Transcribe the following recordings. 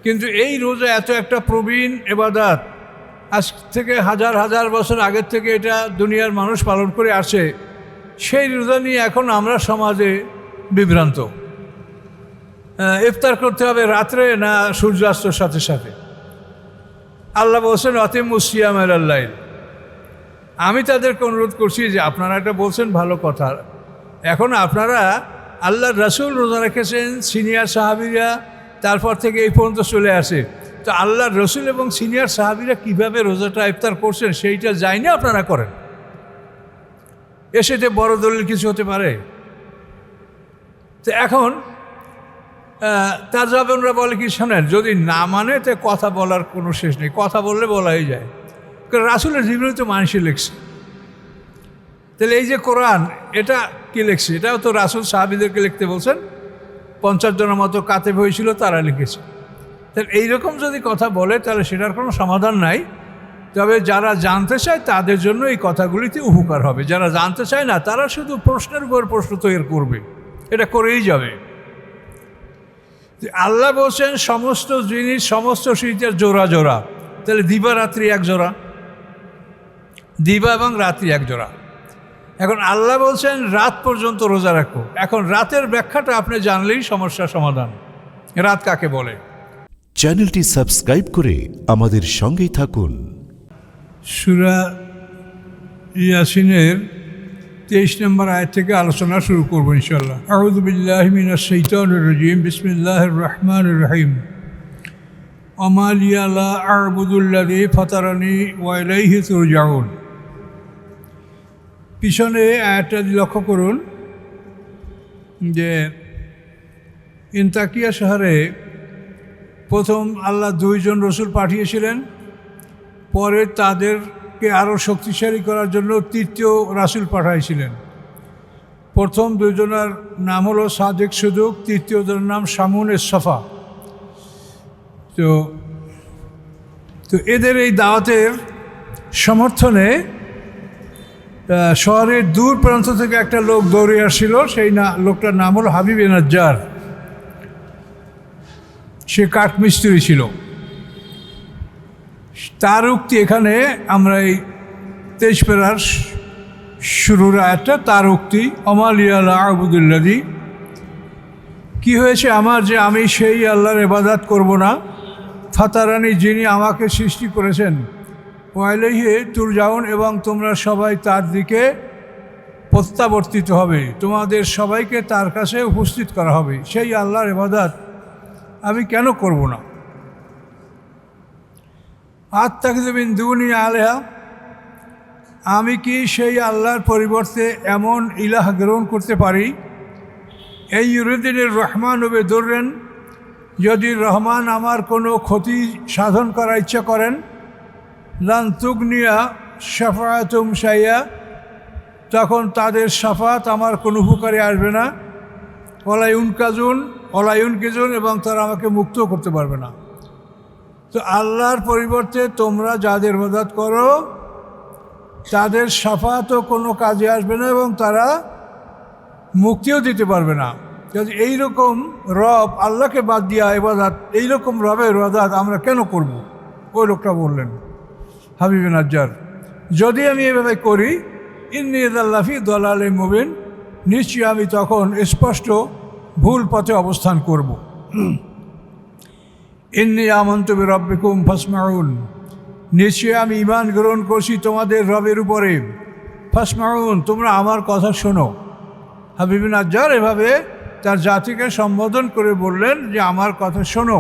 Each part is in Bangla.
কিন্তু এই রোজা এত একটা প্রবীণ ইবাদত, আজ থেকে হাজার হাজার বছর আগের থেকে এটা দুনিয়ার মানুষ পালন করে আসে, সেই রোজা নিয়ে এখন আমরা সমাজে বিভ্রান্ত। ইফতার করতে হবে রাত্রে না সূর্যাস্তর সাথে সাথে। আল্লাহ বলছেন আতিমুস সিয়াম ইলাল লাইল। আমি তাদেরকে অনুরোধ করছি যে আপনারা এটা বলছেন ভালো কথা, এখন আপনারা আল্লাহর রাসূল রোজা রেখেছেন, সিনিয়র সাহাবীরা তারপর থেকে এই পর্যন্ত চলে আসে, তো আল্লাহর রসুল এবং সিনিয়র সাহাবীরা কীভাবে রোজাটা ইফতার করছেন সেইটা যাই না আপনারা করেন। এসেতে বড় দলিল কিছু হতে পারে? তো এখন তার জবানরা বলে কি শোনেন, যদি না মানে তো কথা বলার কোনো শেষ নেই, কথা বললে বলাই যায়, কারণ রাসূলের জীবনে তো মানুষই লিখছে। তাহলে এই যে কোরআন, এটা কি লিখছে? এটাও তো রাসূল সাহাবীদেরকে লিখতে বলছেন, 50 জনের মতো কাতেব হয়েছিল, তারা লিখেছে। তাহলে এইরকম যদি কথা বলে তাহলে সেটার কোনো সমাধান নাই। তবে যারা জানতে চায় তাদের জন্য এই কথাগুলিতে উপকার হবে, যারা জানতে চায় না তারা শুধু প্রশ্নের উপর প্রশ্ন তৈরি করবে, এটা করেই যাবে। আল্লাহ বলছেন সমস্ত জিনিস সমস্ত শীতের জোড়া জোড়া, তাহলে দিবা রাত্রি এক জোড়া, দিবা এবং রাত্রি এক জোড়া। এখন আল্লাহ বলছেন রাত পর্যন্ত রোজা রাখো। এখন রাতের ব্যাখ্যাটা আপনি জানলেই সমস্যার সমাধান। রাত কাকে বলে? চ্যানেলটি সাবস্ক্রাইব করে আমাদের সঙ্গেই থাকুন। সূরা ইয়াসিনের 23 নম্বর আয়াত থেকে আলোচনা শুরু করব ইনশাআল্লাহ। আউযু বিল্লাহি মিনাশ শাইতানির রাজীম। বিসমিল্লাহির রহমানির রহিম। ওমা লিয়া লা আ'বুদুল্লাযী ফাতারানি ওয়া ইলাইহি তুরজাউন। পিছনে আয়াতটা লক্ষ্য করুন যে ইনতাকিয়া শহরে প্রথম আল্লাহ 2 জন রসুল পাঠিয়েছিলেন, পরে তাদেরকে আরও শক্তিশালী করার জন্য 3য় রাসূল পাঠাইছিলেন। প্রথম 2 জনের নাম হলো সাদেক সুদুক, 3য় জনের নাম শামুন সফা। তো এদের এই দাওয়াতের সমর্থনে শহরের দূর প্রান্ত থেকে একটা লোক দৌড়ে আসছিল, সেই লোকটার নাম হলো হাবিব নাজ্জার। সে কাঠমিস্ত্রি ছিল। তার উক্তি এখানে আমরা এই 23 পারার শুরুর আয়াতটা, তার উক্তি ওমা লিয়া লা আ'বুদুল্লাযী, কি হয়েছে আমার যে আমি সেই আল্লাহর ইবাদত করব না, ফাতারানি যিনি আমাকে সৃষ্টি করেছেন, ওয়া ইলাইহি তুরজাউন এবং তোমরা সবাই তার দিকে প্রত্যাবর্তিত হবে, তোমাদের সবাইকে তার কাছে উপস্থিত করা হবে। সেই আল্লাহর ইবাদত আমি কেন করব না? আত্তাখিযু মিন দুনি আলিহা, আমি কি সেই আল্লাহর পরিবর্তে এমন ইলাহ গ্রহণ করতে পারি? এই ইউরিদিনির রহমান বিদুররিন, যদি রহমান আমার কোনো ক্ষতি সাধন করার ইচ্ছা করেন, লান তুগনিয়া শাফাআতুহুম শাইআ, তখন তাদের শাফাত আমার কোনো উপকারে আসবে না। ওয়ালা ইউনকিজুন, এবং তারা আমাকে মুক্ত করতে পারবে না। তো আল্লাহর পরিবর্তে তোমরা যাদের ইবাদত করো তাদের শাফাতও কোনো কাজে আসবে না এবং তারা মুক্তিও দিতে পারবে না। যদি এইরকম রব, আল্লাহকে বাদ দিয়া ইবাদত, এইরকম রবের ইবাদত আমরা কেন করব? ওই লোকটা বললেন হাবিব নাজ্জার, যদি আমি এভাবে করি, ইন্নী ইযা লাফি দালালিম মুবিন, নিশ্চয়ই আমি তখন স্পষ্ট ভুল পথে অবস্থান করব। ইন্নী আমানতু বিরাব্বিকুম ফাসমাউন, নিশ্চয়ই আমি ঈমান গ্রহণ করছি তোমাদের রবের উপরে, ফাসমাউন, তোমরা আমার কথা শোনো। হাবিব নাজ্জার এভাবে তার জাতিকে সম্বোধন করে বললেন যে আমার কথা শোনো।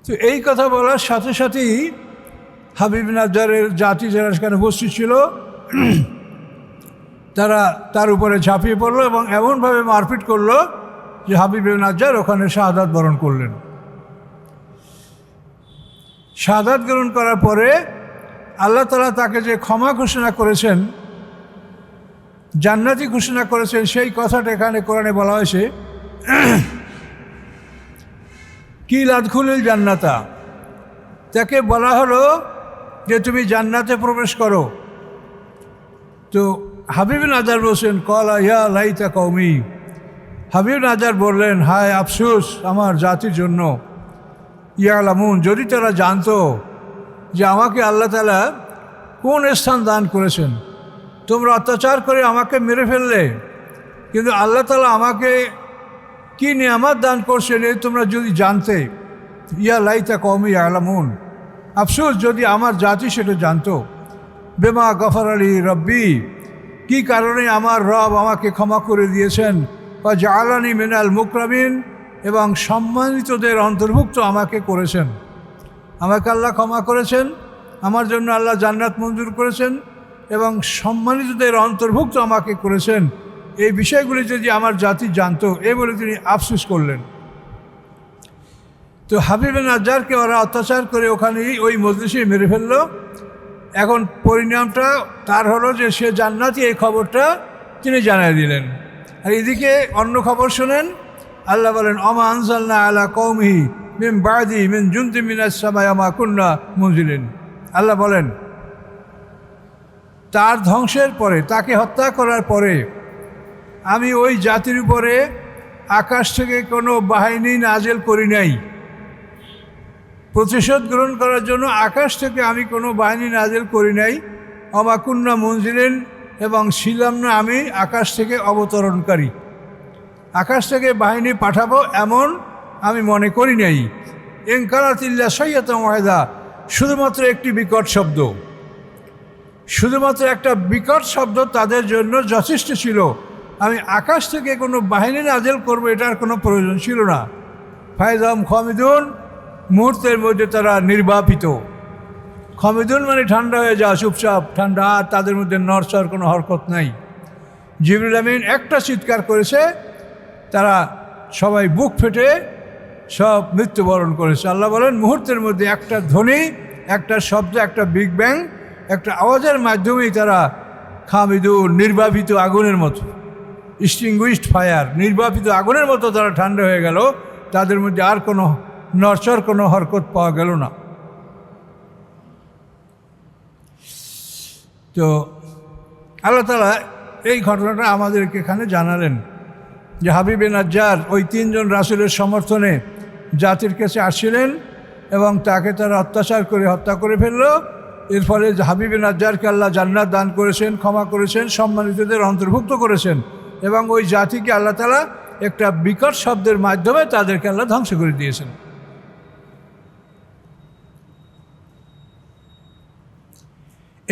তো এই কথা বলার সাথে সাথেই হাবিব নাজ্জারের জাতি যারা সেখানে উপস্থিত ছিল তারা তার উপরে ঝাঁপিয়ে পড়লো এবং এমনভাবে মারপিট করলো যে হাবিব নাজ্জার ওখানে শাহাদাত বরণ করলেন। শাহাদাত গ্রহণ করার পরে আল্লাহ তাআলা তাকে যে ক্ষমা ঘোষণা করেছেন, জান্নাতি ঘোষণা করেছেন, সেই কথাটা এখানে কোরআনে বলা হয়েছে, কি লাদখুলুল জান্নাতা, তাকে বলা হলো যে তুমি জান্নাতে প্রবেশ করো। তো হাবিব নাজ্জার বলছেন কলা ইয়া লাইতা কওমি, হাবিব নাজ্জার বললেন, হায় আফসোস আমার জাতির জন্য, ইয়ালামুন, যদি তারা জানতো যে আমাকে আল্লাহ তাআলা কোন স্থান দান করেছেন। তোমরা অত্যাচার করে আমাকে মেরে ফেললে, কিন্তু আল্লাহ তাআলা আমাকে কি নিয়ামত দান করছেন এই তোমরা যদি জানতে। ইয়া লাইতা কওমি ইয়ালামুন, আফসোস যদি আমার জাতি সেটা জানতো। বেমা গফর আলী রব্বি, কি কারণে আমার রব আমাকে ক্ষমা করে দিয়েছেন। বা জালানি মিনাল মুকরামিন, এবং সম্মানিতদের অন্তর্ভুক্ত আমাকে করেছেন। আমাকে আল্লাহ ক্ষমা করেছেন, আমার জন্য আল্লাহ জান্নাত মঞ্জুর করেছেন এবং সম্মানিতদের অন্তর্ভুক্ত আমাকে করেছেন। এই বিষয়গুলি যদি আমার জাতি জানতো, এই বলে তিনি আফসোস করলেন। তো হাবিব নাজ্জারকে ওরা অত্যাচার করে ওখানেই ওই মজলিসে মেরে ফেললো। এখন পরিণামটা তার হলো যে সে জান্নাতি, এই খবরটা তিনি জানাই দিলেন। আর এদিকে অন্য খবর শোনেন, আল্লাহ বলেন, অমা আনজালনা আলা কওমিহি মিন বাদি মিন জুনদি মিনাস সামাই মা কুন্না মুনজিলিন। আল্লাহ বলেন, তার ধ্বংসের পরে, তাকে হত্যা করার পরে আমি ওই জাতির উপরে আকাশ থেকে কোনো বাহিনী নাজেল করি নাই। প্রতিশোধ গ্রহণ করার জন্য আকাশ থেকে আমি কোনো বাহিনী নাজেল করি নাই। অমা কুন্না মুনজিলিন, এবং ছিলাম না আমি আকাশ থেকে অবতরণকারী। আকাশ থেকে বাহিনী পাঠাবো এমন আমি মনে করি নাই। ইনকারাতিল্লা সাইয়াতাম ওয়াহিদা, শুধুমাত্র একটি বিকট শব্দ, শুধুমাত্র একটা বিকট শব্দ তাদের জন্য যথেষ্ট ছিল। আমি আকাশ থেকে কোনো বাহিনী নাজেল করবো এটার কোনো প্রয়োজন ছিল না। ফায়জাম খামিদুন, মুহূর্তের মধ্যে তারা নির্বাপিত। খামিদুন মানে ঠান্ডা হয়ে যাওয়া, চুপচাপ ঠান্ডা, আর তাদের মধ্যে নড়চড় কোনো হরকত নাই। জিবরিল আমিন একটা চিৎকার করেছে, তারা সবাই বুক ফেটে সব মৃত্যুবরণ করেছে। আল্লাহ বলেন, মুহূর্তের মধ্যে একটা ধ্বনি, একটা শব্দ, একটা বিগ ব্যাং, একটা আওয়াজের মাধ্যমেই তারা খামিদুন, নির্বাপিত আগুনের মতো, এক্সটিংগুইশড ফায়ার, নির্বাপিত আগুনের মতো তারা ঠান্ডা হয়ে গেল। তাদের মধ্যে আর কোনো নড়চড়, কোনো হরকত পাওয়া গেল না। তো আল্লাহ তাআলা এই ঘটনাটা আমাদেরকে এখানে জানালেন যে হাবিবে নাজ্জার ওই তিনজন রাসূলের সমর্থনে জাতির কাছে আসছিলেন এবং তাকে তারা অত্যাচার করে হত্যা করে ফেলল। এর ফলে হাবিবে নাজ্জারকে আল্লাহ জান্নাত দান করেছেন, ক্ষমা করেছেন, সম্মানিতদের অন্তর্ভুক্ত করেছেন এবং ওই জাতিকে আল্লাহ তাআলা একটা বিকট শব্দের মাধ্যমে তাদেরকে আল্লাহ ধ্বংস করে দিয়েছেন।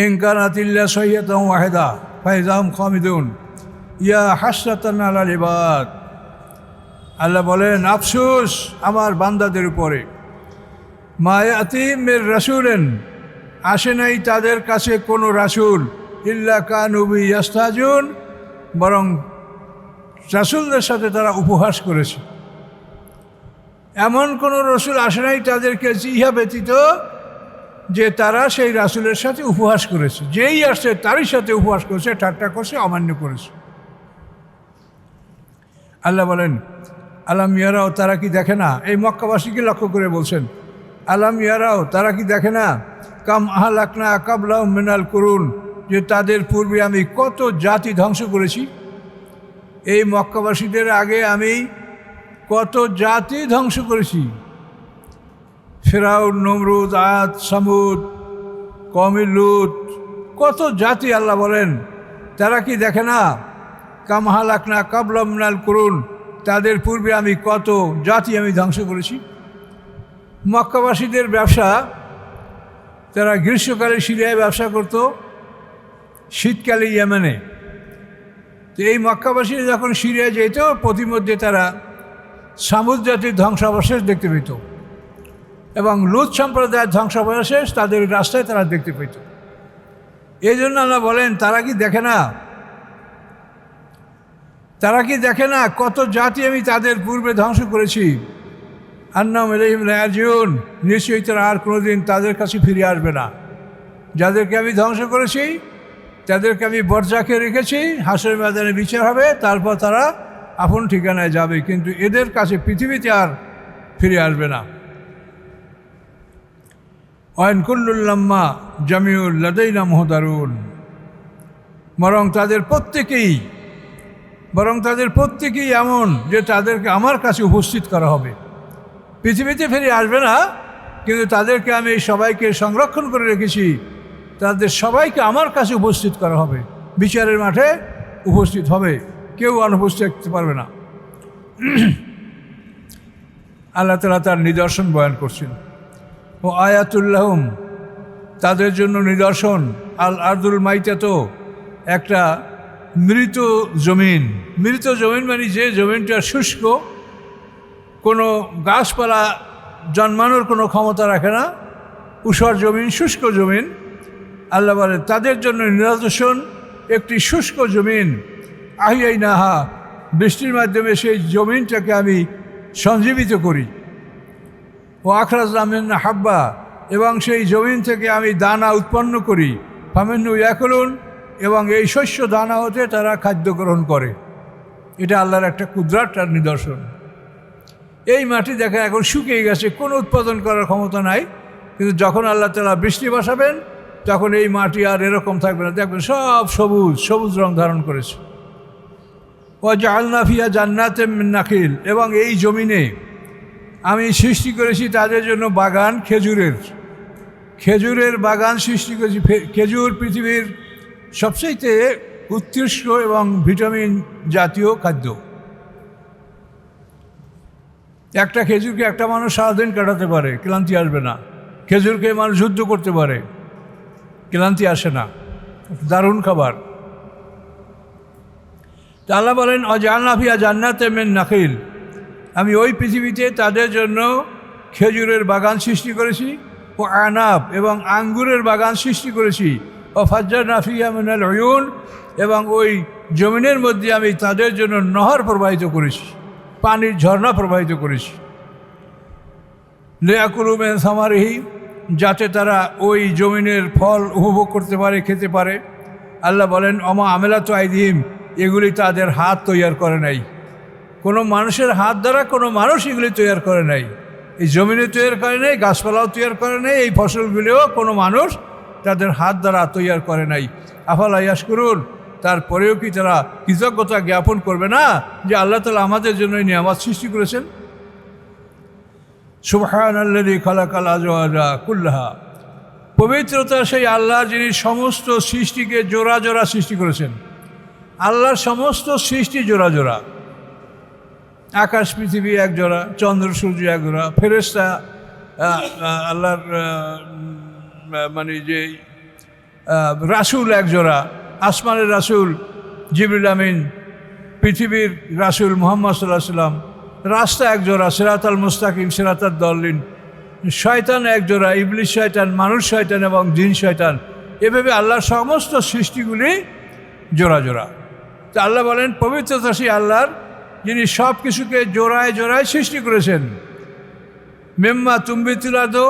ইনকারাতিল্লা সাইয়াতাম ওয়াহিদা ফাইজাহুম খামিদুন ইয়া হাসরাতান আলাল ইবাদ। আল্লাহ বলেন, আফসোস আমার বান্দাদের উপরে। মা ইয়াতিহিম মির রাসূলিন, আসে নাই তাদের কাছে কোনো রাসূল, ইল্লা কানু বিহি ইস্তাহজিউন, বরং রাসূলদের সাথে তারা উপহাস করেছে। এমন কোনো রসুল আসে নাই তাদেরকে ইহা ব্যতীত যে তারা সেই রাসূলের সাথে উপহাস করেছে। যেই আসছে তারই সাথে উপহাস করেছে, ঠাট্টা করছে, অমান্য করেছে। আল্লাহ বলেন, আলাম ইয়ারাও, তারা কি দেখে না? এই মক্কাবাসীকে লক্ষ্য করে বলছেন, আলাম ইয়ারাও, তারা কি দেখে না? কাম আহলাকনা কাবলাহুম মিনাল কুরুন, যে তাদের পূর্বে আমি কত জাতি ধ্বংস করেছি। এই মক্কাবাসীদের আগে আমি কত জাতি ধ্বংস করেছি। ফিরাউন, নমরুদ, আদ, সামুদ, কওমে লূত, কত জাতি। আল্লাহ বলেন, তারা কি দেখে না? কাম আহলাকনা কাবলাহুম মিনাল কুরুন, তাদের পূর্বে আমি কত জাতি আমি ধ্বংস করেছি। মক্কাবাসীদের ব্যবসা, তারা গ্রীষ্মকালে সিরিয়ায় ব্যবসা করত, শীতকালে ইয়েমেনে। তো এই মক্কাবাসীরা যখন সিরিয়ায় যেত, প্রতিমধ্যে তারা সামুদ জাতির ধ্বংসাবশেষ দেখতে পেত এবং লূত সম্প্রদায়ের ধ্বংসাবশেষ তাদের রাস্তায় তারা দেখতে পেত। এই জন্য আল্লাহ বলেন, তারা কি দেখে না? তারা কি দেখে না কত জাতি আমি তাদের পূর্বে ধ্বংস করেছি। আন্নাহুম ইলাইহিম লা ইয়ারজিউন, নিশ্চয়ই তারা আর কোনোদিন তাদের কাছে ফিরে আসবে না। যাদেরকে আমি ধ্বংস করেছি তাদেরকে আমি বরজাকে রেখেছি, হাসরের ময়দানে বিচার হবে, তারপর তারা আপন ঠিকানায় যাবে, কিন্তু এদের কাছে পৃথিবীতে আর ফিরে আসবে না। ওয়াইন কুল্লুল লাম্মা জামিউল লাদাইনা মুহদারুন, বরং তাদের প্রত্যেকেই বরং তাদের প্রত্যেকেই এমন যে তাদেরকে আমার কাছে উপস্থিত করা হবে। পৃথিবীতে ফিরে আসবে না, কিন্তু তাদেরকে আমি সবাইকে সংরক্ষণ করে রেখেছি, তাদের সবাইকে আমার কাছে উপস্থিত করা হবে, বিচারের মাঠে উপস্থিত হবে, কেউ অনুপস্থিত থাকতে পারবে না। আল্লাহ তাআলা তার নিদর্শন বয়ান করছেন। ও আয়াতুল্লাহম, তাদের জন্য নিদর্শন। আল আরদুল মাইতাত, একটা মৃত জমিন। মৃত জমিন মানে যে জমিনটা শুষ্ক, কোনো গাছপালা জন্মানোর কোনো ক্ষমতা রাখে না, ঊষর জমিন, শুষ্ক জমিন। আল্লাহ বলে তাদের জন্য নিদর্শন একটি শুষ্ক জমিন। আহিয়াইনাহা, বৃষ্টির মাধ্যমে সেই জমিনটাকে আমি সঞ্জীবিত করি। ও আখরাজনা মিনহা হাব্বা, এবং সেই জমিন থেকে আমি দানা উৎপন্ন করি। ফামিনহু ইয়াকুলুন, এবং এই শস্য দানা হতে তারা খাদ্য গ্রহণ করে। এটা আল্লাহর একটা কুদরত আর নিদর্শন। এই মাটি দেখা এখন শুকিয়ে গেছে, কোনো উৎপাদন করার ক্ষমতা নাই, কিন্তু যখন আল্লাহ তাআলা বৃষ্টি বসাবেন তখন এই মাটি আর এরকম থাকবে না, দেখবেন সব সবুজ সবুজ রং ধারণ করেছে। ওয়া জাআলনা ফিহা জান্নাতাম মিন নাখিল, এবং এই জমিনে আমি সৃষ্টি করেছি তাদের জন্য বাগান, খেজুরের বাগান সৃষ্টি করেছি। খেজুর পৃথিবীর সবচেয়ে উৎকৃষ্ট এবং ভিটামিন জাতীয় খাদ্য। একটা খেজুরকে একটা মানুষ সারাদিন কাটাতে পারে, ক্লান্তি আসবে না। খেজুরকে মানুষ যুদ্ধ করতে পারে, ক্লান্তি আসে না, দারুণ খাবার। তা আল্লাহ বলেন ওয়াজআলনা ফিহা জান্নাতাম মিন নাখিল, আমি ওই পৃথিবীতে তাদের জন্য খেজুরের বাগান সৃষ্টি করেছি। ও আনাব, এবং আঙ্গুরের বাগান সৃষ্টি করেছি। ও ফাজ্জারনা ফিহা মিনাল উয়ুন, এবং ওই জমিনের মধ্যে আমি তাদের জন্য নহর প্রবাহিত করেছি, পানির ঝর্ণা প্রবাহিত করেছি। লিয়াকুলু মিন সামারিহি, যাতে তারা ওই জমিনের ফল উপভোগ করতে পারে, খেতে পারে। আল্লাহ বলেন ওমা আমিলাতু আইদিহিম, এগুলি তাদের হাত তৈয়ার করে নাই। কোনো মানুষের হাত দ্বারা কোনো মানুষ এগুলি তৈয়ার করে নাই। এই জমিনে তৈয়ার করে নাই, গাছপালাও তৈয়ার করে নাই, এই ফসলগুলিও কোনো মানুষ তাদের হাত দ্বারা তৈয়ার করে নাই। আফালা ইয়াশকুরুন, তারপরেও কি তারা কৃতজ্ঞতা জ্ঞাপন করবে না যে আল্লাহ তাআলা আমাদের জন্য এই নিয়ামত সৃষ্টি করেছেন। সুবহানাল্লাযী খালাকাল আজওয়াজা কুল্লাহা, পবিত্রতা সেই আল্লাহ যিনি সমস্ত সৃষ্টিকে জোড়া জোড়া সৃষ্টি করেছেন। আল্লাহর সমস্ত সৃষ্টি জোড়া জোড়া, আকাশ পৃথিবী এক জোড়া, চন্দ্র সূর্য এক জোড়া, ফেরেশতা আল্লাহর মানে যে রাসূল এক জোড়া, আসমানের রাসূল জিবরিল আমিন, পৃথিবীর রাসূল মুহাম্মদ সাল্লাল্লাহু আলাইহি সাল্লাম, রাস্তা এক জোড়া, সিরাতাল মুস্তাকিম সিরাতাদ দাল্লিন, শয়তান এক জোড়া, ইবলিস শয়তান, মানুষ শয়তান এবং জিন শয়তান। এভাবে আল্লাহর সমস্ত সৃষ্টিগুলি জোড়া জোড়া। তো আল্লাহ বলেন পবিত্রতা সেই আল্লাহর যিনি সব কিছুকে জোড়ায় জোড়ায় সৃষ্টি করেছেন। মিম্মা তুম্বিতুল আরদু,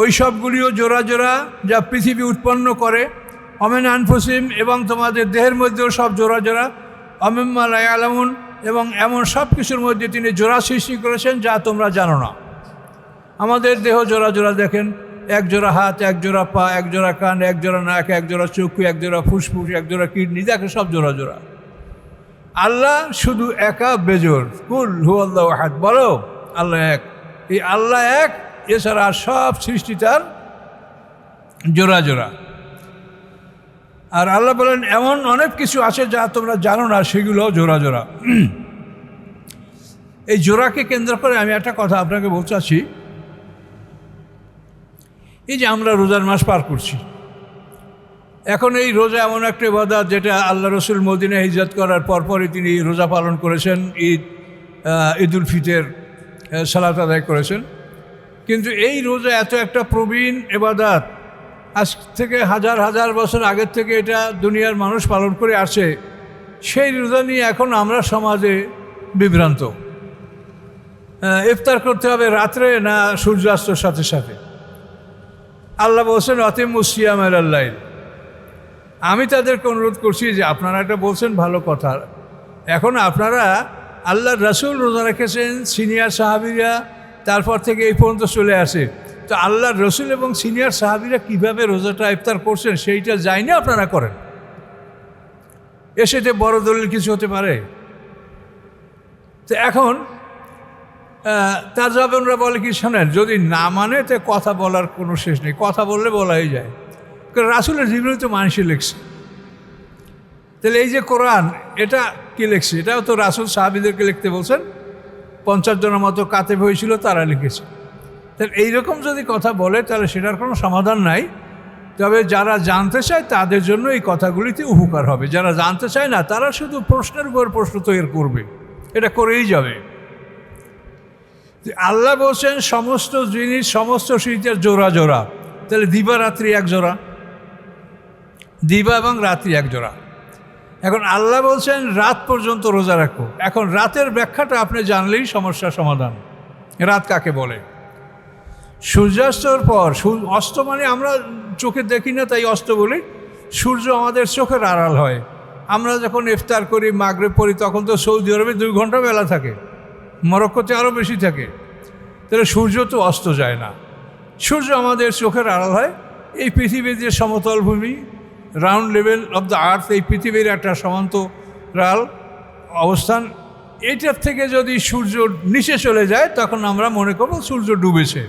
ওই সবগুলিও জোড়া জোড়া যা পৃথিবী উৎপন্ন করে। অমিন আনফুসিহিম, এবং তোমাদের দেহের মধ্যেও সব জোড়া জোড়া। অমিম্মা লা ইয়ালামুন, এবং এমন সব কিছুর মধ্যে তিনি জোড়া সৃষ্টি করেছেন যা তোমরা জানো না। আমাদের দেহ জোড়া জোড়া দেখেন, এক জোড়া হাত, এক জোড়া পা, এক জোড়া কান, এক জোড়া নাক, এক জোড়া চক্ষু, এক জোড়া ফুসফুস, এক জোড়া কিডনি, দেখে সব জোড়া জোড়া। আল্লাহ শুধু একা বেজোড়। কুল হুয়াল্লাহু আহাদ, বলো আল্লাহ এক। এই আল্লাহ এক, এছাড়া সব সৃষ্টি তার জোড়া জোড়া। আর আল্লাহ বলেন এমন অনেক কিছু আছে যা তোমরা জানো না, সেগুলো জোড়া জোড়া। এই জোড়াকে কেন্দ্র করে আমি একটা কথা আপনাকে বলতে চাচ্ছি। এই যে আমরা রোজার মাস পার করছি, এখন এই রোজা এমন একটা ইবাদত যেটা আল্লাহ রসুল মদিনায় হিজরত করার পরপরই তিনি রোজা পালন করেছেন, ঈদুল ফিতর সালাত আদায় করেছেন। কিন্তু এই রোজা এত একটা প্রবীণ ইবাদত, আজ থেকে হাজার হাজার বছর আগের থেকে এটা দুনিয়ার মানুষ পালন করে আসে। সেই রোজা নিয়ে এখন আমরা সমাজে বিভ্রান্ত। ইফতার করতে হবে রাত্রে না সূর্যাস্তর সাথে সাথে। আল্লাহ বলছেন আতিমুস সিয়াম ইলাল লাইল। আমি তাদেরকে অনুরোধ করছি যে আপনারা এটা বলছেন ভালো কথা, এখন আপনারা আল্লাহর রাসূল রোজা রেখেছেন, সিনিয়র সাহাবীরা তারপর থেকে এই পর্যন্ত চলে আসে। তো আল্লাহর রসুল এবং সিনিয়র সাহাবীরা কীভাবে রোজাটা ইফতার করছেন সেইটা জানি না আপনারা করেন। এর সাথে বড় দলিল কিছু হতে পারে? তো এখন তার জবানরা বলে কি, শোনেন, যদি না মানে তো কথা বলার কোনো শেষ নেই, কথা বললে বলাই যায়, কারণ রাসূলের জীবনী তো মানুষই লিখছে। তাহলে এই যে কোরআন, এটা কি লিখছে? এটাও তো রাসূল সাহাবীদেরকে লিখতে বলছেন, 50 জনের মতো কাতেব হয়েছিল, তারা লিখেছে। তাহলে এইরকম যদি কথা বলে তাহলে সেটার কোনো সমাধান নাই। তবে যারা জানতে চায় তাদের জন্য এই কথাগুলিতে উপকার হবে, যারা জানতে চায় না তারা শুধু প্রশ্নের উপর প্রশ্ন তৈরি করবে, এটা করেই যাবে। আল্লাহ বলছেন সমস্ত জিনিস, সমস্ত শীতের জোড়া জোড়া, তাহলে দিবা রাত্রি এক জোড়া, দিবা এবং রাত্রি এক জোড়া। এখন আল্লাহ বলছেন রাত পর্যন্ত রোজা রাখো। এখন রাতের ব্যাখ্যাটা আপনি জানলেই সমস্যার সমাধান। রাত কাকে বলে? সূর্যাস্তর পর, অস্ত মানে আমরা চোখে দেখি না তাই অস্ত বলি, সূর্য আমাদের চোখের আড়াল হয়। আমরা যখন ইফতার করি, মাগরিব পড়ি, তখন তো সৌদি আরবে 2 ঘন্টা বেলা থাকে, মরক্কোতে আরও বেশি থাকে। তাহলে সূর্য তো অস্ত যায় না, সূর্য আমাদের চোখের আড়াল হয়। এই পৃথিবীর যে সমতল ভূমি, round level of the earth, এই পৃথিবীর একটা সমান্তরাল অবস্থান, এটার থেকে যদি সূর্য নিচে চলে যায় তখন আমরা মনে করব সূর্য ডুবেছে।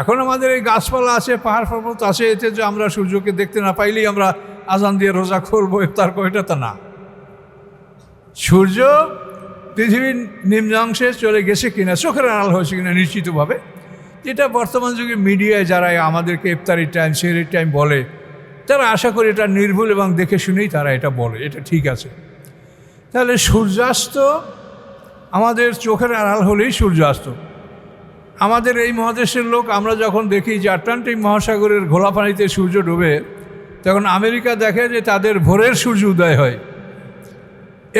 এখন আমাদের এই গাছপালা আছে, পাহাড় পর্বত আছে, এতে যে আমরা সূর্যকে দেখতে না পাইলেই আমরা আজান দিয়ে রোজা করবো, ইফতার করবো, এটা তো না। সূর্য পৃথিবীর নিম্নাংশে চলে গেছে কিনা, চোখের আড়াল হয়েছে কিনা নিশ্চিতভাবে, যেটা বর্তমান যুগে মিডিয়ায় যারা আমাদেরকে ইফতারি টাইম, সেহরির টাইম বলে, তারা আশা করি এটা নির্ভুল এবং দেখে শুনেই তারা এটা বলে, এটা ঠিক আছে। তাহলে সূর্যাস্ত আমাদের চোখের আড়াল হলেই সূর্যাস্ত। আমাদের এই মহাদেশের লোক, আমরা যখন দেখি যে আটলান্টিক মহাসাগরের ঘোলা পানিতে সূর্য ডুবে, তখন আমেরিকা দেখে যে তাদের ভোরের সূর্য উদয় হয়।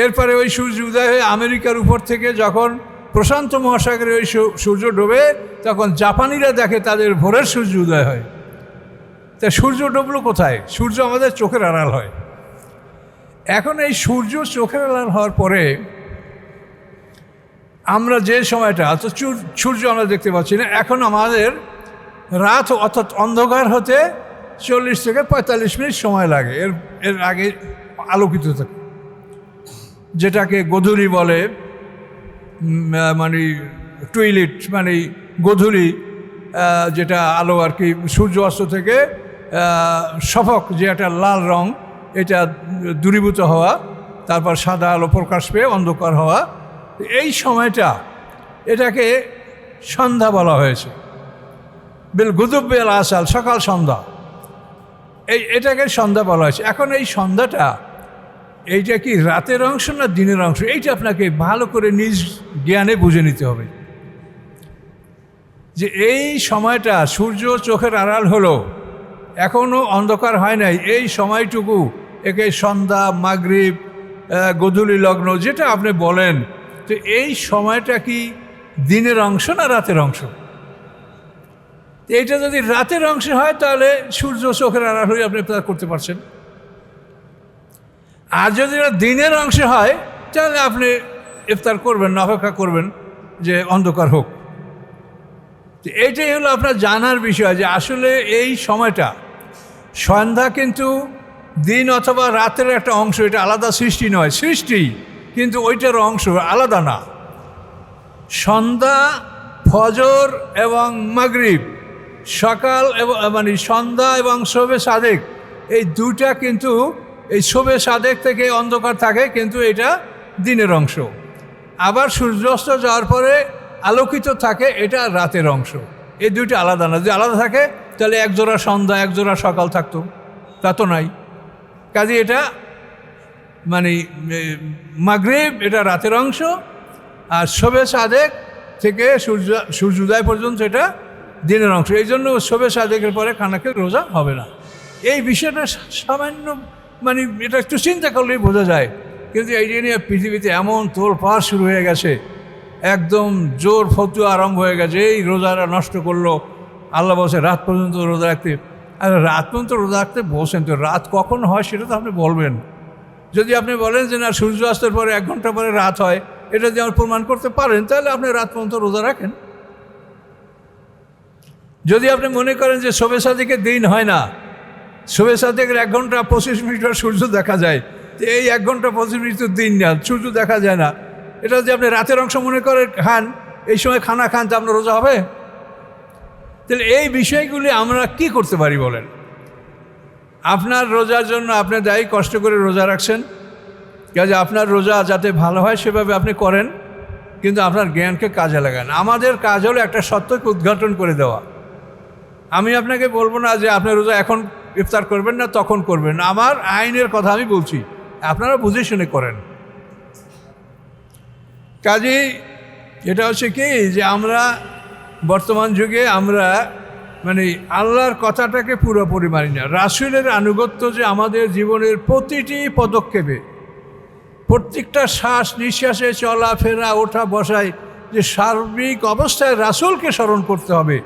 এরপরে ওই সূর্য উদয় হয়ে আমেরিকার উপর থেকে যখন প্রশান্ত মহাসাগরে ওই সূর্য ডোবে, তখন জাপানিরা দেখে তাদের ভোরের সূর্য উদয় হয়। তা সূর্য ডুবলো কোথায়? সূর্য আমাদের চোখের আড়াল হয়। এখন এই সূর্য চোখের আড়াল হওয়ার পরে আমরা যে সময়টা, তো সূর্য আমরা দেখতে পাচ্ছি না, এখন আমাদের রাত অর্থাৎ অন্ধকার হতে 40 থেকে 45 মিনিট সময় লাগে, এর আগে আলোকিত থাকে, যেটাকে গোধূলি বলে, মানে টুইলিট, মানে গোধূলি, যেটা আলো আর কি, সূর্য অস্ত থেকে শফক, যে একটা লাল রং, এটা দূরীভূত হওয়া, তারপর সাদা আলো প্রকাশ পেয়ে অন্ধকার হওয়া, এই সময়টা, এটাকে সন্ধ্যা বলা হয়েছে। বেল গুদুব বেল আসাল, সকাল সন্ধ্যা, এটাকে সন্ধ্যা বলা হয়েছে। এখন এই সন্ধ্যাটা, এইটা কি রাতের অংশ না দিনের অংশ, এইটা আপনাকে ভালো করে নিজ জ্ঞানে বুঝে নিতে হবে। যে এই সময়টা সূর্য চোখের আড়াল হলো, এখনও অন্ধকার হয় নাই, এই সময়টুকু একে সন্ধ্যা, মাগরিব, গোধূলি লগ্ন, যেটা আপনি বলেন, তো এই সময়টা কি দিনের অংশ না রাতের অংশ? এইটা যদি রাতের অংশ হয় তাহলে সূর্য চোখের আড়াল হয়ে আপনি ইফতার করতে পারছেন। আর যদি এটা দিনের অংশ হয় তাহলে আপনি ইফতার করবেন না, অপেক্ষা করবেন যে অন্ধকার হোক। এইটাই হলো আপনার জানার বিষয়, যে আসলে এই সময়টা, সন্ধ্যা কিন্তু দিন অথবা রাতের একটা অংশ, এটা আলাদা সৃষ্টি নয়, সৃষ্টি কিন্তু ওইটার অংশ, আলাদা না। সন্ধ্যা, ফজর এবং মাগরিব, সকাল এবং মানে সন্ধ্যা এবং শোবে সাদেক, এই দুটা কিন্তু এই শোবে সাদেক থেকে অন্ধকার থাকে, কিন্তু এটা দিনের অংশ। আবার সূর্যাস্ত যাওয়ার পরে আলোকিত থাকে, এটা রাতের অংশ। এই দুইটা আলাদা না। যদি আলাদা থাকে তাহলে একজোড়া সন্ধ্যা, একজোড়া সকাল থাকতো, তা তো নাই। কাজে এটা মানে মাগরিব, এটা রাতের অংশ, আর শোবে সাদেক থেকে সূর্যোদয় পর্যন্ত এটা দিনের অংশ। এই জন্য শোবে সাদেকের পরে খানাকে রোজা হবে না। এই বিষয়টা সামান্য মানে এটা একটু চিন্তা করলেই বোঝা যায়। কিন্তু এই নিয়ে পৃথিবীতে এমন তোলপাড় শুরু হয়ে গেছে, একদম জোর ফতুয়া আরম্ভ হয়ে গেছে, এই রোজারা নষ্ট করলো। আল্লাহ বলছে রাত পর্যন্ত রোজা রাখতে। আর রাত পর্যন্ত রোজা রাখতে বলছেন, তো রাত কখন হয় সেটা তো আপনি বলবেন। যদি আপনি বলেন যে না, সূর্যাস্তের পরে 1 ঘন্টা পরে রাত হয়, এটা যদি আপনি প্রমাণ করতে পারেন তাহলে আপনি রাত পর্যন্ত রোজা রাখেন। যদি আপনি মনে করেন যে শোবে সাদেকের দিন হয় না, শোবে সাদেকের 1 ঘন্টা 25 মিনিট সূর্য দেখা যায়, তো এই 1 ঘন্টা 25 মিনিট তো দিন না, সূর্য দেখা যায় না, এটা যদি আপনি রাতের অংশ মনে করে খান, এই সময় খানা খান, তা আপনার রোজা হবে? তাহলে এই বিষয়গুলি আমরা কি করতে পারি বলেন? আপনার রোজার জন্য আপনি দায়ী, কষ্ট করে রোজা রাখছেন, কাজে আপনার রোজা যাতে ভালো হয় সেভাবে আপনি করেন, কিন্তু আপনার জ্ঞানকে কাজে লাগান। আমাদের কাজ হলো একটা সত্যকে উদ্ঘাটন করে দেওয়া। আমি আপনাকে বলবো না যে আপনি রোজা এখন ইফতার করবেন না, তখন করবেন। আমার আইনের কথা আমি বলছি, আপনারা বুঝে শুনে করেন। কাজেই এটা হচ্ছে কি যে আমরা বর্তমান যুগে আমরা মানে আল্লাহর কথাটাকে পুরোপুরি মানি না। রাসূলের আনুগত্য যে আমাদের জীবনের প্রতিটি পদক্ষেপে, প্রত্যেকটা শ্বাস নিঃশ্বাসে, চলাফেরা, ওঠা বসায়, যে সার্বিক অবস্থায় রাসূলকে স্মরণ করতে হবে।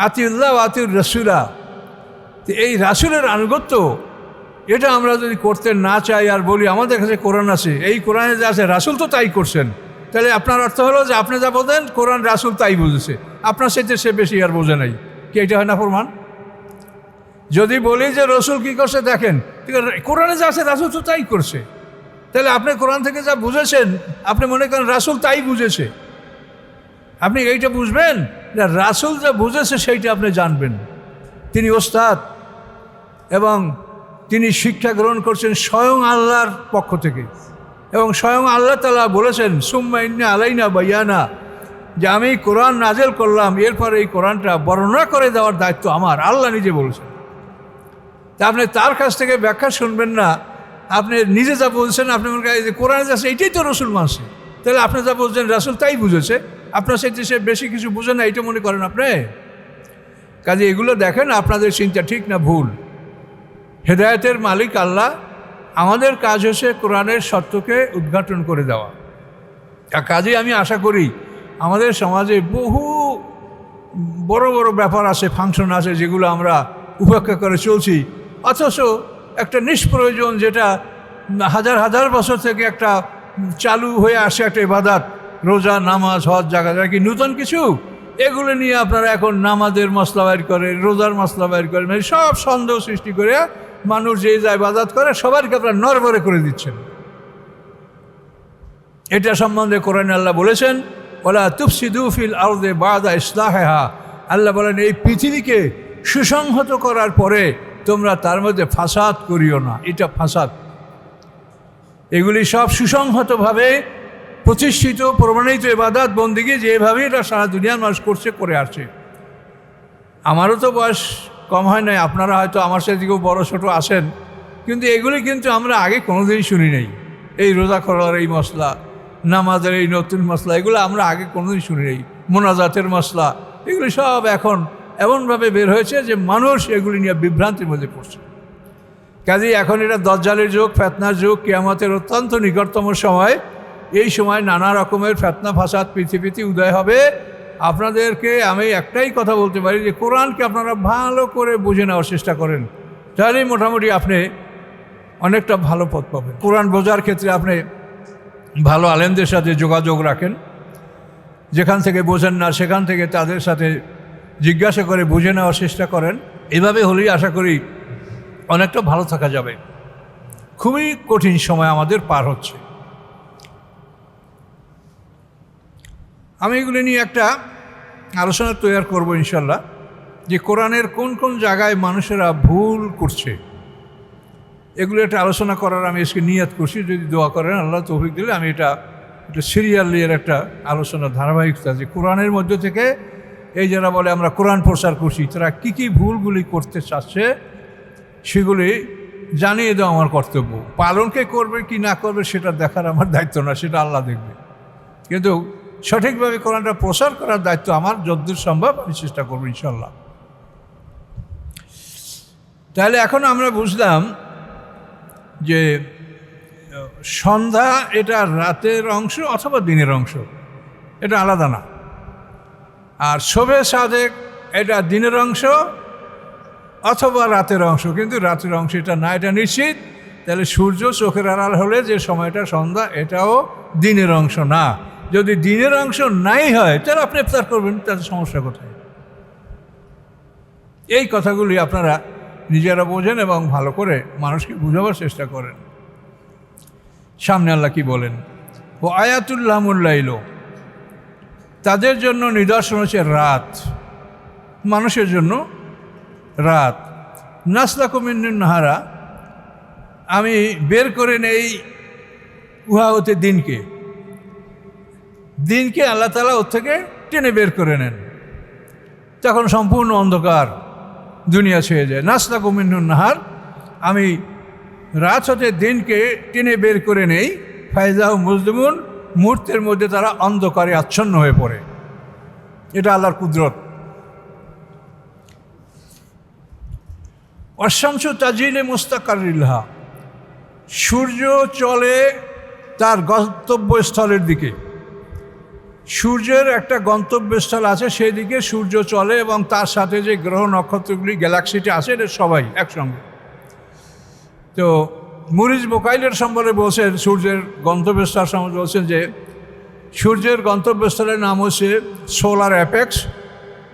আতিউল্লাহ আতিউর রাসূলা, এই রাসূলের আনুগত্য এটা আমরা যদি করতে না চাই আর বলি আমাদের কাছে কোরআন আছে, এই কোরআনে যা আছে রাসূল তো তাই করছেন, তাহলে আপনার অর্থ হলো যে আপনি যা বলেন কোরআন রাসূল তাই বুঝেছে, আপনার সাথে সে বেশি আর বোঝে নাই। কি এটা হয় না প্রমাণ? যদি বলি যে রসুল কী করছে দেখেন, ঠিক আছে, কোরআনে যা আছে রাসূল তো তাই করছে, তাহলে আপনি কোরআন থেকে যা বুঝেছেন আপনি মনে করেন রাসূল তাই বুঝেছে। আপনি এইটা বুঝবেন না, রাসূল যা বুঝেছে সেইটা আপনি জানবেন। তিনি ওস্তাদ এবং তিনি শিক্ষা গ্রহণ করছেন স্বয়ং আল্লাহর পক্ষ থেকে, এবং স্বয়ং আল্লাহ তাআলা বলেছেন সুম্মা ইন্না আলাইনা বায়ানা, যে আমি কোরআন নাজেল করলাম, এরপর এই কোরআনটা বর্ণনা করে দেওয়ার দায়িত্ব আমার, আল্লাহ নিজে বলেছেন। তা আপনি তার কাছ থেকে ব্যাখ্যা শুনবেন না, আপনি নিজে যা বলছেন আপনি মনে করেন যে কোরআনে যাচ্ছে এইটাই তো রসুল মানছে, তাহলে আপনি যা বলছেন রাসূল তাই বুঝেছে, আপনার সাথে সে বেশি কিছু বুঝে না, এইটা মনে করেন আপনি। কাজে এগুলো দেখেন আপনাদের চিন্তা ঠিক না ভুল। হেদায়েতের মালিক আল্লাহ, আমাদের কাজ হচ্ছে কোরআনের সত্যকে উদ্ঘাটন করে দেওয়া। কাজেই আমি আশা করি আমাদের সমাজে বহু বড় বড় ব্যাপার আছে, ফাংশন আছে, যেগুলো আমরা উপেক্ষা করে চলছি, অথচ একটা নিষ্প্রয়োজন, যেটা হাজার হাজার বছর থেকে একটা চালু হয়ে আসে একটা ইবাদত, রোজা, নামাজ, হজ, জাকাত, কি নতুন কিছু? এগুলো নিয়ে আপনারা এখন নামাজের মশলা বাইর করে, রোজার মশলা বাইর করে, মানে সব সন্দেহ সৃষ্টি করে মানুষ যে যা ইবাদত করে সবারকে আপনারা নড়বড়ে করে দিচ্ছেন। এটা সম্বন্ধে কোরআনে আল্লাহ বলেছেন ওয়ালা তুফসিদু ফিল আরদি বা'দা ইসলাহিহা, আল্লাহ বলেন এই পৃথিবীকে সুসংহত করার পরে তোমরা তার মধ্যে ফাসাদ করিও না। এটা ফাসাদ। এগুলি সব সুসংহতভাবে প্রতিষ্ঠিত প্রমাণিত ইবাদত বন্দেগী, যেভাবে এটা সারা দুনিয়ার মানুষ করছে, করে আসছে। আমারও তো বয়স কম হয় নাই, আপনারা হয়তো আমার সাথে কেউ বড়ো ছোটো আসেন, কিন্তু এগুলি কিন্তু আমরা আগে কোনোদিনই শুনি নাই। এই রোজা করার এই মশলা, নামাজের এই নতুন মশলা, এগুলো আমরা আগে কোনোদিন শুনি নাই। মোনাজাতের মশলা, এগুলি সব এখন এমনভাবে বের হয়েছে যে মানুষ এগুলি নিয়ে বিভ্রান্তির মধ্যে পড়ছে। কাজেই এখন এটা দজ্জালের যুগ, ফেতনার যুগ, কিয়ামতের অত্যন্ত নিকটতম সময়। এই সময় নানা রকমের ফেতনা ফাসাদ পৃথিবীতে উদয় হবে। আপনাদেরকে আমি একটাই কথা বলতে পারি যে কোরআনকে আপনারা ভালো করে বুঝে নেওয়ার চেষ্টা করেন, তাহলেই মোটামুটি আপনি অনেকটা ভালো পথ পাবেন। কোরআন বোঝার ক্ষেত্রে আপনি ভালো আলেমদের সাথে যোগাযোগ রাখেন, যেখান থেকে বোঝেন না সেখান থেকে তাদের সাথে জিজ্ঞাসা করে বুঝে নেওয়ার চেষ্টা করেন। এভাবে হলেই আশা করি অনেকটা ভালো থাকা যাবে। খুবই কঠিন সময় আমাদের পার হচ্ছে। আমি এগুলি নিয়ে একটা আলোচনা তৈরি করব ইনশাল্লাহ, যে কোরআনের কোন কোন জায়গায় মানুষেরা ভুল করছে, এগুলো একটা আলোচনা করার আমি আজকে নিয়ত করছি। যদি দোয়া করেন আল্লাহ তৌফিক দিলে আমি এটা সিরিয়ালি এর একটা আলোচনা ধারাবাহিকতা, যে কোরআনের মধ্য থেকে এই যারা বলে আমরা কোরআন প্রচার করছি, তারা কী কী ভুলগুলি করতে চাচ্ছে সেগুলি জানিয়ে দেওয়া আমার কর্তব্য। পালনকে করবে কি না করবে সেটা দেখার আমার দায়িত্ব না, সেটা আল্লাহ দেখবে, কিন্তু সঠিকভাবে কোরআনটা প্রচার করার দায়িত্ব আমার, যতদূর সম্ভব আমি চেষ্টা করবো ইনশাল্লাহ। তাহলে এখন আমরা বুঝলাম যে সন্ধ্যা এটা রাতের অংশ অথবা দিনের অংশ, এটা আলাদা না। আর শবে সাদেক এটা দিনের অংশ অথবা রাতের অংশ, কিন্তু রাতের অংশ এটা না, এটা নিশ্চিত। তাহলে সূর্য চোখের আড়াল হলে যে সময়টা সন্ধ্যা, এটাও দিনের অংশ না। যদি দিনের অংশ নাই হয় তাহলে আপনি ইফতার করবেন, তাতে সমস্যা কোথায়? এই কথাগুলি আপনারা নিজেরা বোঝেন এবং ভালো করে মানুষকে বুঝাবার চেষ্টা করেন। সামনে আল্লাহ কি বলেন? ও আয়াতুল্লাহমুল্লাইল, তাদের জন্য নিদর্শন হচ্ছে রাত, মানুষের জন্য রাত। নাসলাকুমিন নাহারা, আমি বের করে নেই উহা হতে দিনকে, দিনকে আল্লাহ তাআলা ওর থেকে টেনে বের করে নেন, তখন সম্পূর্ণ অন্ধকার দুনিয়া ছেয়ে যায়। নাসলাকুমিন নাহার, আমি রাত হতে দিনকে টেনে বের করে নেই, ফায়জাহ মুজলিমুন, মুহূর্তের মধ্যে তারা অন্ধকারে আচ্ছন্ন হয়ে পড়ে। এটা আল্লাহর কুদরত। অশামসু তাজিলে মুস্তাকারিল্লাহা, সূর্য চলে তার গন্তব্যস্থলের দিকে। সূর্যের একটা গন্তব্যস্থল আছে, সেই দিকে সূর্য চলে এবং তার সাথে যে গ্রহ নক্ষত্রগুলি গ্যালাক্সিটি আছে এটা সবাই একসঙ্গে। তো মুরিজ বোকাইলের সম্বন্ধে বলছেন, সূর্যের গন্তব্যস্থল সম্বন্ধে বলছেন যে সূর্যের গন্তব্যস্থলের নাম হচ্ছে সোলার অ্যাপেক্স।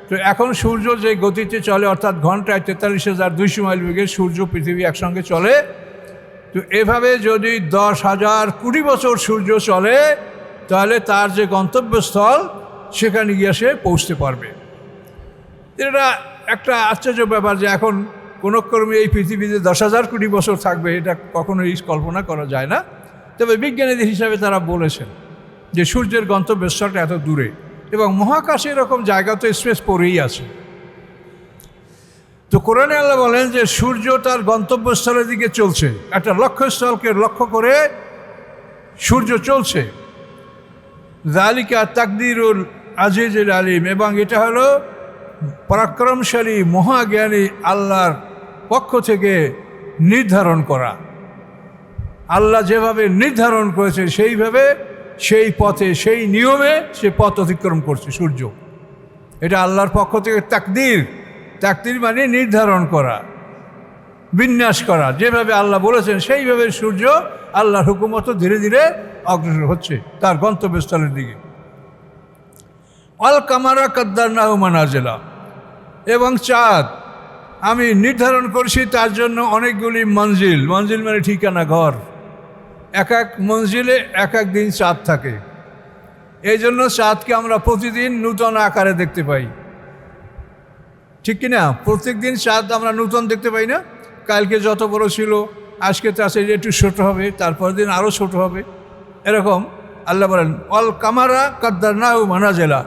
তো এখন সূর্য যে গতিতে চলে, অর্থাৎ ঘন্টায় 43,200 মাইল বেগে সূর্য পৃথিবী একসঙ্গে চলে। তো এভাবে যদি 10,000 কোটি বছর সূর্য চলে, তাহলে তার যে গন্তব্যস্থল সেখানে গিয়ে সে পৌঁছতে পারবে। এটা একটা আশ্চর্য ব্যাপার যে এখন কোনো ক্রমে এই পৃথিবীতে 10,000 কোটি বছর থাকবে, এটা কখনোই কল্পনা করা যায় না। তবে বিজ্ঞানীদের হিসাবে তারা বলেছেন যে সূর্যের গন্তব্যস্থলটা এত দূরে, এবং মহাকাশে এরকম জায়গা তো স্পেস পড়েই আছে। তো কোরআনে আল্লাহ বলেন যে সূর্য তার গন্তব্যস্থলের দিকে চলছে, একটা লক্ষ্যস্থলকে লক্ষ্য করে সূর্য চলছে। যালিকা তাকদিরুল আজিজুল আলিম, এবং এটা হলো পরাক্রমশালী মহাজ্ঞানী আল্লাহর পক্ষ থেকে নির্ধারণ করা। আল্লাহ যেভাবে নির্ধারণ করেছে সেইভাবে, সেই পথে, সেই নিয়মে সে পথ অতিক্রম করছে সূর্য। এটা আল্লাহর পক্ষ থেকে তাকদির। তাকদির মানে নির্ধারণ করা, বিন্যাস করা। যেভাবে আল্লাহ বলেছেন সেইভাবে সূর্য আল্লাহর হুকুমত ধীরে ধীরে অগ্রসর হচ্ছে তার গন্তব্যস্থলের দিকে। আল কামারা কাদ্দারনাহু মানাজিলা, এবং চাঁদ আমি নির্ধারণ করছি তার জন্য অনেকগুলি মঞ্জিল। মঞ্জিল মানে ঠিকানা, ঘর। এক এক মঞ্জিলে এক এক দিন চাঁদ থাকে। এই জন্য চাঁদকে আমরা প্রতিদিন নূতন আকারে দেখতে পাই, ঠিক কিনা? প্রত্যেক দিন চাঁদ আমরা নূতন দেখতে পাই না? কালকে যত বড় ছিল আজকে তার সাথে একটু ছোট হবে, তারপর দিন আরও ছোট হবে। এরকম আল্লাহ বলেন অল কামারা কাদ্দারনাহু মানাজিলা,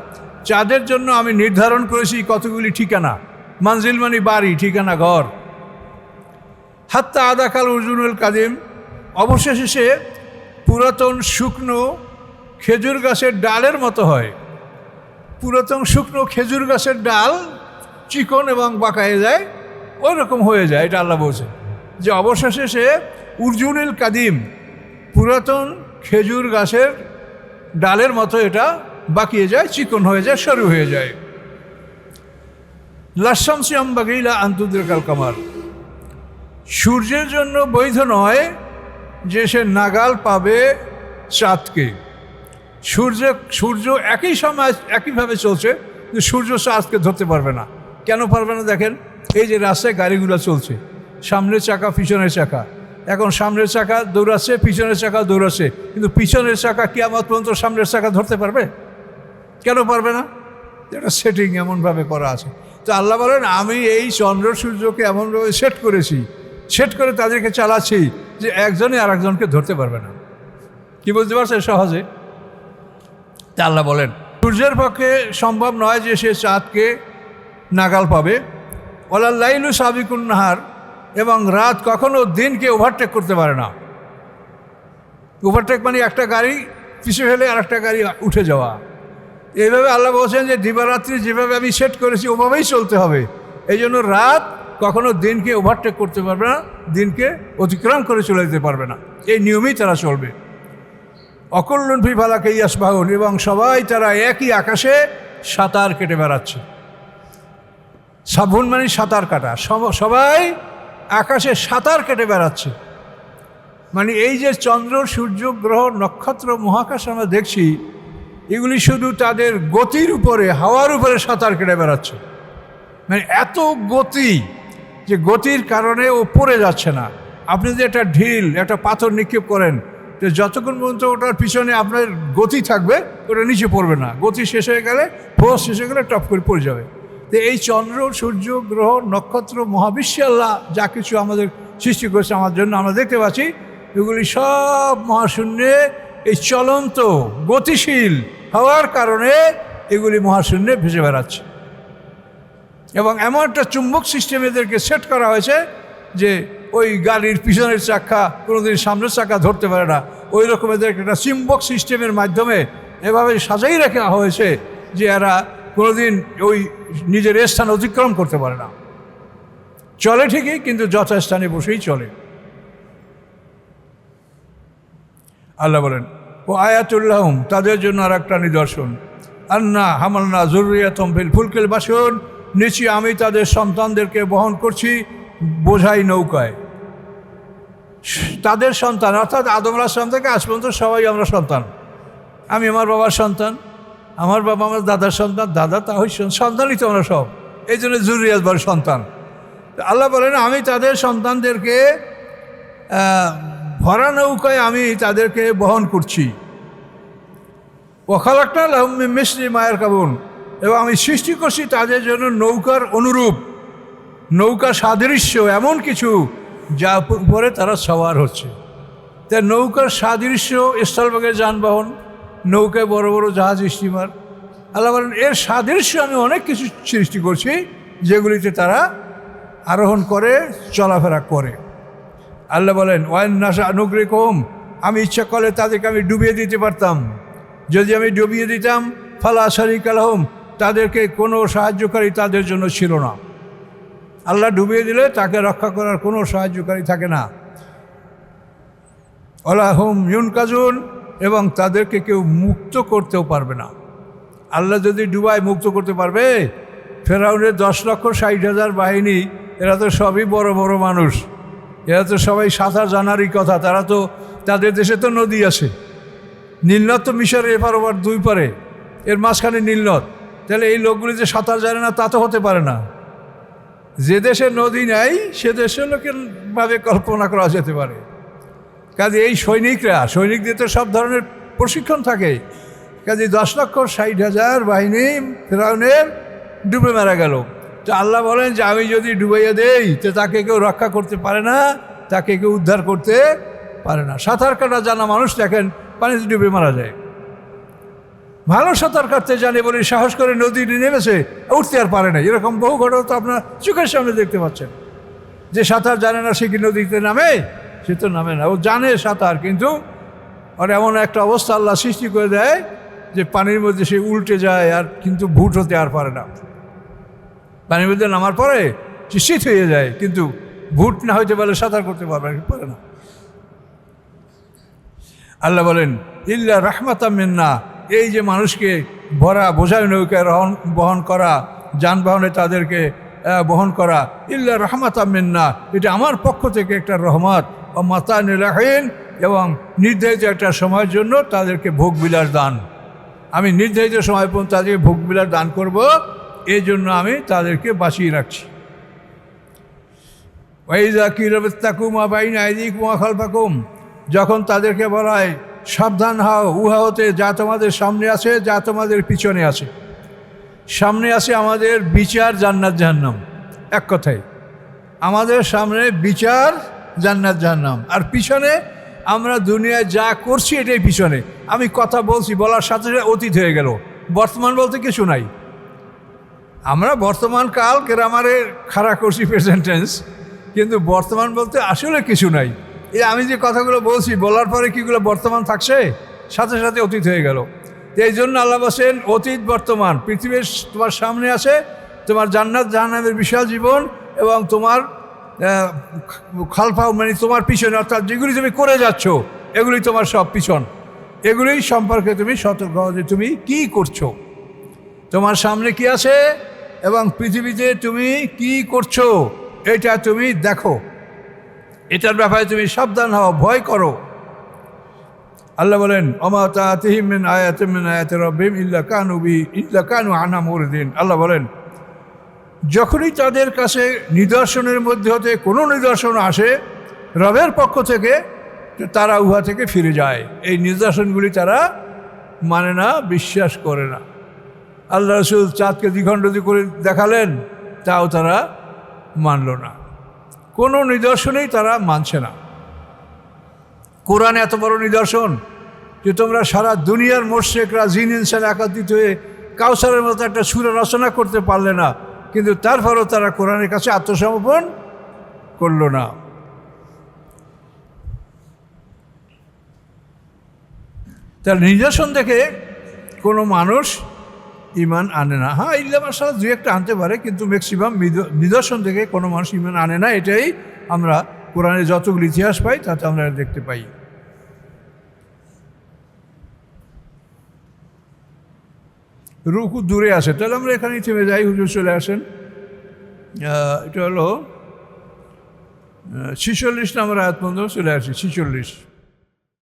চাঁদের জন্য আমি নির্ধারণ করেছি কতগুলি ঠিকানা। মঞ্জিল মানে বাড়ি, ঠিকানা, ঘর। হাত্তা আদাকাল উরজুনুল কাদিম, অবশেষে সে পুরাতন শুকনো খেজুর গাছের ডালের মতো হয়। পুরাতন শুকনো খেজুর গাছের ডাল চিকন এবং বাঁকায়ে যায়, ওই রকম হয়ে যায়। এটা আল্লাহ বলছে যে অবশেষে সে উরজুনুল কাদিম, পুরাতন খেজুর গাছের ডালের মতো এটা বাঁকিয়ে যায়, চিকন হয়ে যায়, সরু হয়ে যায়। লাশামসি আম্বাগিলা আন্তুদ্রিকাল কামার, সূর্যের জন্য বৈধ নয় যে সে নাগাল পাবে চাঁদকে। সূর্য একই সময় একইভাবে চলছে, কিন্তু সূর্য চাঁদকে ধরতে পারবে না। কেন পারবে না? দেখেন, এই যে রাস্তায় গাড়িগুলো চলছে, সামনের চাকা পিছনের চাকা, এখন সামনের চাকা দৌড়াচ্ছে, পিছনের চাকা দৌড়াচ্ছে, কিন্তু পিছনের চাকা কিয়ামত পর্যন্ত সামনের চাকা ধরতে পারবে? কেন পারবে না? এটা সেটিং এমনভাবে করা আছে। তো আল্লাহ বলেন আমি এই চন্দ্র সূর্যকে এমনভাবে সেট করেছি, সেট করে তাদেরকে চালাচ্ছি যে একজনই আর একজনকে ধরতে পারবে না। কি বলতে পারছে সহজে? তা আল্লাহ বলেন সূর্যের পক্ষে সম্ভব নয় যে সে চাঁদকে নাগাল পাবে। ওয়ালাল লাইলু সাবিকুন নাহার, এবং রাত কখনো দিনকে ওভারটেক করতে পারে না। ওভারটেক মানে একটা গাড়ি পিছু ফেলে আর একটা গাড়ি উঠে যাওয়া। এইভাবে আল্লাহ বলছেন যে দিবারাত্রি যেভাবে আমি সেট করেছি ওভাবেই চলতে হবে। এই জন্য রাত কখনো দিনকে ওভারটেক করতে পারবে না, দিনকে অতিক্রম করে চলে যেতে পারবে না। এই নিয়মেই তারা চলবে। অকল্যাণ ফি ফালাকে ইয়াসবাহুন, এবং সবাই তারা একই আকাশে সাঁতার কেটে বেড়াচ্ছে। সাবুন মানে সাঁতার কাটা, সবাই আকাশে সাঁতার কেটে বেড়াচ্ছে। মানে এই যে চন্দ্র, সূর্য, গ্রহ, নক্ষত্র, মহাকাশ আমরা দেখছি, এগুলি শুধু তাদের গতির উপরে, হাওয়ার উপরে সাঁতার কেটে বেড়াচ্ছে। মানে এত গতি যে গতির কারণে ও পড়ে যাচ্ছে না। আপনি যদি একটা ঢিল, একটা পাথর নিক্ষেপ করেন, যে যতক্ষণ পর্যন্ত ওটার পিছনে আপনার গতি থাকবে ওটা নিচে পড়বে না, গতি শেষ হয়ে গেলে, ফোর্স শেষ হয়ে গেলে টপ করে পড়ে যাবে। তো এই চন্দ্র, সূর্য, গ্রহ, নক্ষত্র, মহাবিশ্বে আল্লাহ যা কিছু আমাদের সৃষ্টি করেছে আমার জন্য আমরা দেখতে পাচ্ছি, এগুলি সব মহাশূন্যে এই চলন্ত গতিশীল হওয়ার কারণে এগুলি মহাশূন্যে ভেসে বেড়াচ্ছে। এবং এমন একটা চুম্বক সিস্টেম এদেরকে সেট করা হয়েছে যে ওই গাড়ির পিছনের চাকা কোনোদিন সামনের চাকা ধরতে পারে না, ওই রকম এদেরকে একটা চুম্বক সিস্টেমের মাধ্যমে এভাবে সাজাই রাখা হয়েছে যে এরা কোনোদিন ওই নিজের স্থান অতিক্রম করতে পারে না। চলে ঠিকই, কিন্তু যথাস্থানে বসেই চলে। আল্লাহ বলেন, ও আয়াতুল্লাহম, তাদের জন্য আর একটা নিদর্শন, আন্না হামালনা যুররিয়াতাহুম ফিল ফুলকিল বাসুন, নিচে আমি তাদের সন্তানদেরকে বহন করছি বোঝাই নৌকায়। তাদের সন্তান অর্থাৎ আদম আলাইহিস সালাম থেকে আজ পর্যন্ত সবাই আমরা সন্তান। আমি আমার বাবার সন্তান, আমার বাবা আমার দাদার সন্তান, দাদা তাহলে সন্তানই তো আমরা সব, এই জন্য যুররিয়াত বলে সন্তান। আল্লাহ বলেন, আমি তাদের সন্তানদেরকে ভরা নৌকায় আমি তাদেরকে বহন করছি। ওয়াখালাকনা লাহুম মিন মিসলি মা ইয়ারকাবুন, এবং আমি সৃষ্টি করছি তাদের জন্য নৌকার অনুরূপ, নৌকা সাদৃশ্য এমন কিছু যা উপরে তারা সওয়ার হচ্ছে। তাই নৌকার সাদৃশ্য স্থলভাগের যানবাহন, নৌকায় বড় বড় জাহাজ, স্টিমার। আল্লাহ বলেন, এর সাদৃশ্য আমি অনেক কিছু সৃষ্টি করছি যেগুলিতে তারা আরোহণ করে, চলাফেরা করে। আল্লাহ বলেন, ওয়াইন নাশা নুগরিকুহুম, আমি ইচ্ছা করলে তাদেরকে আমি ডুবিয়ে দিতে পারতাম। যদি আমি ডুবিয়ে দিতাম, ফালা শারিকা লাহুম, তাদেরকে কোনো সাহায্যকারী তাদের জন্য ছিল না। আল্লাহ ডুবিয়ে দিলে তাকে রক্ষা করার কোনো সাহায্যকারী থাকে না। ওয়ালা হুম ইউনকাজুন, এবং তাদেরকে কেউ মুক্ত করতেও পারবে না। আল্লাহ যদি ডুবায় মুক্ত করতে পারবে? ফেরাউনের 10,60,000 বাহিনী, এরা তো সবই বড় বড় মানুষ, এরা তো সবাই সাঁতার জানারই কথা। তারা তো, তাদের দেশে তো নদী আছে, নীলনদ তো মিশরের এপার ওপার দুই পারে, এর মাঝখানে নীলনদ। তাহলে এই লোকগুলি যে সাঁতার জানে না তা তো হতে পারে না। যে দেশে নদী নাই সে দেশের লোকের ভাবে কল্পনা করা যেতে পারে। কাজে এই সৈনিকদের তো সব ধরনের প্রশিক্ষণ থাকে। কাজে 10,60,000 বাহিনী ফেরাউনের ডুবে মারা গেল। তো আল্লাহ বলেন যে আমি যদি ডুবাইয়া দেই তো তাকে কেউ রক্ষা করতে পারে না, তাকে কেউ উদ্ধার করতে পারে না। সাঁতার কাটা জানা মানুষ দেখেন পানিতে ডুবে মারা যায়। ভালো সাঁতার কাটতে জানে বলে সাহস করে নদীতে নেমেছে, উঠতে আর পারে না। এরকম বহু ঘটনা তো আপনার চোখের সামনে দেখতে পাচ্ছেন। যে সাঁতার জানে না সে কি নদীতে নামে? সে তো নামে না। ও জানে সাঁতার, কিন্তু আর এমন একটা অবস্থা আল্লাহ সৃষ্টি করে দেয় যে পানির মধ্যে সে উল্টে যায়, আর কিন্তু ভুট হতে আর পারে না। পানির মধ্যে নামার পরে সে শীত হয়ে যায়, কিন্তু ভুট না হইতে পারলে সাঁতার করতে পারে না। আল্লাহ বলেন, ইল্লা রাহমাতাম মিন্না, এই যে মানুষকে ভরা বোঝাই নৌকায় বহন করা, যানবাহনে তাদেরকে বহন করা, ইল্লা রাহমাতাম মিন্না, এটা আমার পক্ষ থেকে একটা রহমত। ও মাতানিল হিন, এবং নির্ধারিত একটা সময়ের জন্য তাদেরকে ভোগ বিলাস দান। আমি নির্ধারিত সময় পর্যন্ত তাদেরকে ভোগ বিলাস দান করব, এই জন্য আমি তাদেরকে বাঁচিয়ে রাখছি। ওয়াইযা কিলা ইত্তাকু মা বাইনা আইদিকুম ওয়া খালফাকুম, যখন তাদেরকে বলা হয় সাবধান হও উহা হতে যা তোমাদের সামনে আছে, যা তোমাদের পিছনে আছে। সামনে আছে আমাদের বিচার, জান্নাত জাহান্নাম। এক কথায় আমাদের সামনে বিচার, জান্নাত জাহান্নাম, আর পিছনে আমরা দুনিয়ায় যা করছি এটাই পিছনে। আমি কথা বলছি, বলার সাথে সাথে অতীত হয়ে গেল, বর্তমান বলতে কিছু নাই। আমরা বর্তমান কাল গ্রামারে খাড়া করছি প্রেজেন্ট টেন্স, কিন্তু বর্তমান বলতে আসলে কিছু নাই। এই আমি যে কথাগুলো বলছি বলার পরে কিগুলো বর্তমান থাকছে? সাথে সাথে অতীত হয়ে গেল। এই জন্য আল্লাহ বলেন অতীত বর্তমান পৃথিবীর তোমার সামনে আছে, তোমার জান্নাত জাহান্নামের বিশাল জীবন, এবং তোমার খালফাও মানে তোমার পিছনে, অর্থাৎ যেগুলি তুমি করে যাচ্ছ এগুলি তোমার সব পিছন। এগুলি সম্পর্কে তুমি সতর্ক হও যে তুমি কি করছো, তোমার সামনে কি আছে এবং পৃথিবীতে তুমি কি করছো এটা তুমি দেখো, এটার ব্যাপারে তুমি সাবধান হও, ভয় করো। আল্লাহ বলেন, ওমা তাতিহিম মিন আয়াতিন মিন আয়াতি রাব্বিহিম ইল্লা কানু আনহা মুরিদিন। আল্লাহ বলেন, যখনই তাদের কাছে নিদর্শনের মধ্যে হতে কোনো নিদর্শন আসে রবের পক্ষ থেকে, তো তারা উহা থেকে ফিরে যায়। এই নিদর্শনগুলি তারা মানে না, বিশ্বাস করে না। আল্লাহ রসুল চাঁদকে দ্বিখণ্ডিত করে দেখালেন, তাও তারা মানল না। কোনো নিদর্শনেই তারা মানছে না। কোরআন এত বড় নিদর্শন যে তোমরা সারা দুনিয়ার মোর্শেকরা জিন ইনসান একত্রিত হয়ে কাউসারের মতো একটা সূরা রচনা করতে পারলে না, কিন্তু তারপরও তারা কোরআনের কাছে আত্মসমর্পণ করল না। তার নিদর্শন দেখে কোনো মানুষ ইমান আনে না। হ্যাঁ, ইল্লা মাশাআল্লাহ দুই একটা আনতে পারে, কিন্তু ম্যাক্সিমাম নিদর্শন দেখে কোনো মানুষ ইমান আনে না। এটাই আমরা কোরআনের যতগুলো ইতিহাস পাই তাতে আমরা দেখতে পাই। রুকু দূরে আছে, তাহলে আমরা এখানেই থেমে যাই। হুজুর চলে আসেন। এটা হলো 46 নম্বর আয়াত পর্যন্ত চলে আসি। 46।